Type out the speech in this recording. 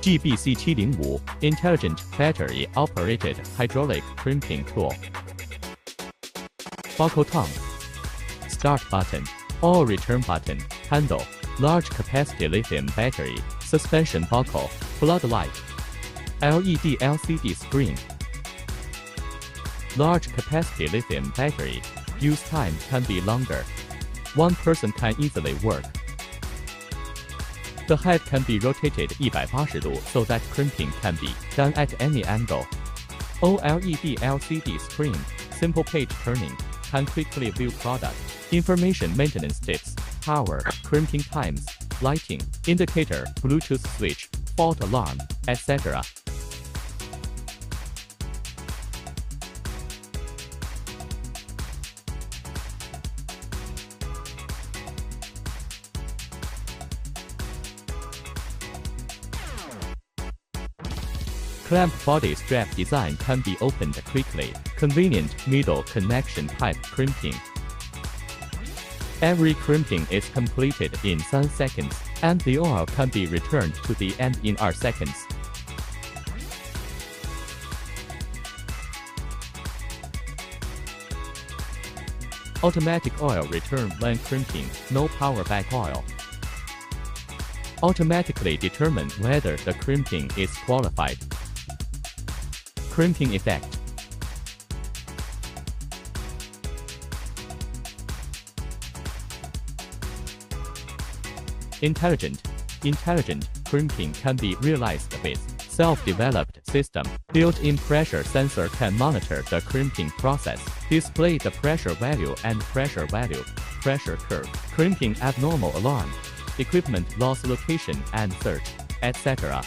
GBC 705 Intelligent Battery Operated Hydraulic Crimping Tool. Buckle tongue. Start button. Oil return button. Handle. Large capacity lithium battery. Suspension buckle. Floodlight. LED LCD screen. Large capacity lithium battery. Use time can be longer. One person can easily work. The head can be rotated 180 度 so that crimping can be done at any angle. OLED LCD screen, simple page turning, can quickly view product, information maintenance tips, power, crimping times, lighting, indicator, Bluetooth switch, fault alarm, etc. Clamp body strap design can be opened quickly, convenient middle connection type crimping. Every crimping is completed in 3 seconds, and the oil can be returned to the end in 8 seconds. Automatic oil return when crimping, no power back oil. Automatically determine whether the crimping is qualified. Crimping effect. Intelligent crimping can be realized with self-developed system. Built-in pressure sensor can monitor the crimping process, display the pressure value and pressure curve, crimping abnormal alarm, equipment loss location and search, etc.